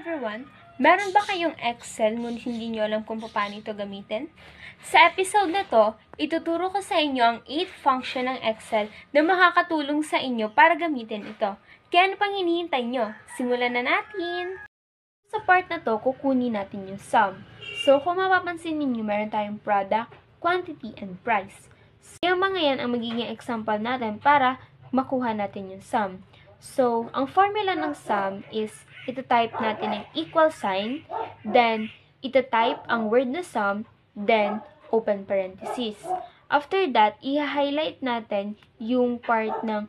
everyone! Meron ba kayong Excel ngunit hindi nyo alam kung paano ito gamitin? Sa episode na to, ituturo ko sa inyo ang 8 function ng Excel na makakatulong sa inyo para gamitin ito. Kaya ano pang hinihintay nyo? Simulan na natin! Sa part na to, kukunin natin yung sum. So, kung mapapansin ninyo, meron tayong product, quantity, and price. So, yung mga yan ang magiging example natin para makuha natin yung sum. So, ang formula ng sum is, ito-type natin ang equal sign, then, ito-type ang word na sum, then, open parenthesis. After that, i-highlight natin yung part ng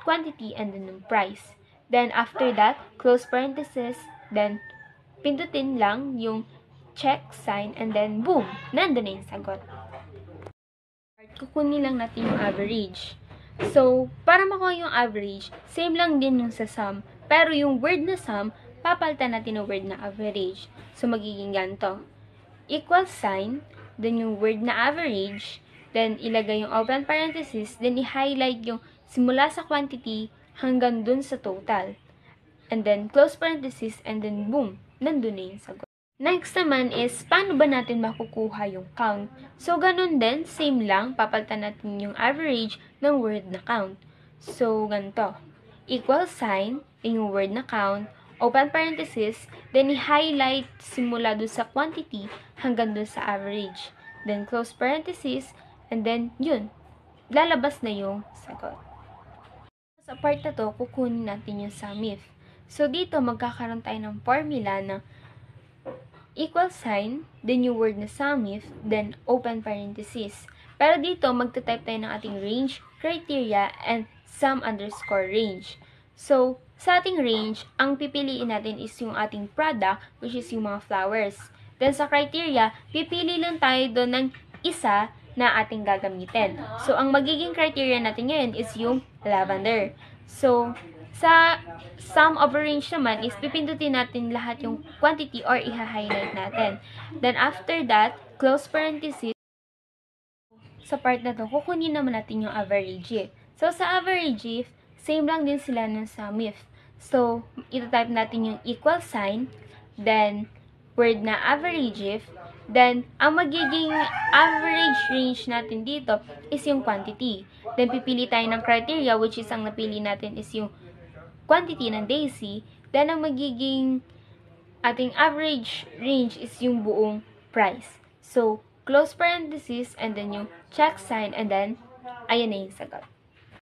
quantity and then yung price. Then, after that, close parenthesis, then, pindutin lang yung check sign, and then, boom! Nandun na yung sagot. Kukunin lang natin yung average. So, para makuha yung average, same lang din yung sa sum. Pero yung word na sum, papalitan natin ng word na average. So, magiging ganito. Equal sign, then yung word na average, then ilagay yung open parenthesis, then i-highlight yung simula sa quantity hanggang dun sa total. And then, close parenthesis, and then boom, nandun na yung sagot. Next naman is, paano ba natin makukuha yung count? So, ganun din, same lang, papalitan natin yung average ng word na count. So, ganito. Equal sign, yung word na count, open parenthesis, then i-highlight simula dun sa quantity hanggang dun sa average. Then, close parenthesis, and then, yun, lalabas na yung sagot. Sa part na to, kukunin natin yung sum if. So, dito, magkakaroon tayo ng formula na equal sign, then yung word na sum if, then open parenthesis. Pero dito, magta-type tayo ng ating range, criteria, and sum underscore range. So, sa ating range, ang pipiliin natin is yung ating product, which is yung mga flowers. Then sa criteria, pipili lang tayo doon ng isa na ating gagamitin. So, ang magiging criteria natin ngayon is yung lavender. So, sa sum over range naman is pipindutin natin lahat yung quantity or i-highlight natin. Then after that, close parenthesis. Sa part na to, kukunin naman natin yung average if. So sa average if, same lang din sila ng sum if. So, ito-type natin yung equal sign, then word na average if, then ang magiging average range natin dito is yung quantity. Then pipili tayo ng criteria, which is ang napili natin is yung quantity ng Daisy, then ang magiging ating average range is yung buong price. So, close parenthesis, and then yung check sign, and then, ayan na yung sagot.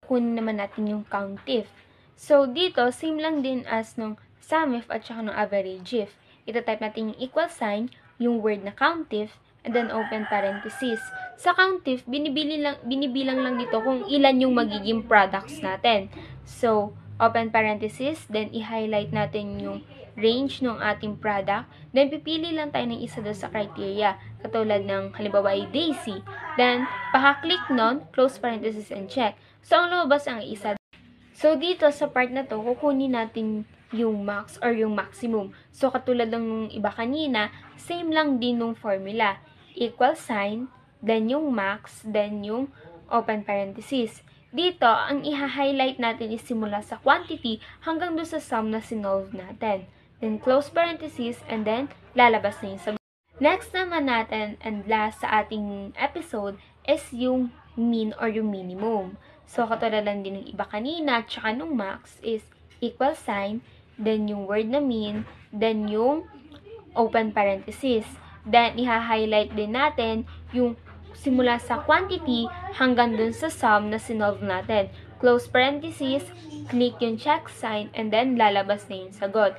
Kunin naman natin yung count if. So, dito, same lang din as nung sum if at saka nung average if. Ito-type natin yung equal sign, yung word na count if, and then open parenthesis. Sa count if, binibilang lang dito kung ilan yung magiging products natin. So, open parenthesis, then i-highlight natin yung range ng ating product. Then, pipili lang tayo ng isa doon sa criteria. Katulad ng, halimbawa ay Daisy. Then, paka-click nun, close parenthesis and check. So, ang lumabas ang isa. So, dito sa part na to, kukunin natin yung max or yung maximum. So, katulad ng nung iba kanina, same lang din nung formula. Equal sign, then yung max, then yung open parenthesis. Dito, ang i-highlight natin is simula sa quantity hanggang doon sa sum na sinolve natin. Then, close parenthesis, and then, lalabas na yung sagot. Next naman natin, and last sa ating episode, is yung mean or yung minimum. So, katulad lang din ng iba kanina, tsaka nung max is equal sign, then yung word na mean, then yung open parenthesis. Then, i-highlight din natin yung simula sa quantity hanggang dun sa sum na sinolve natin. Close parenthesis, click yung check sign, and then lalabas na yung sagot.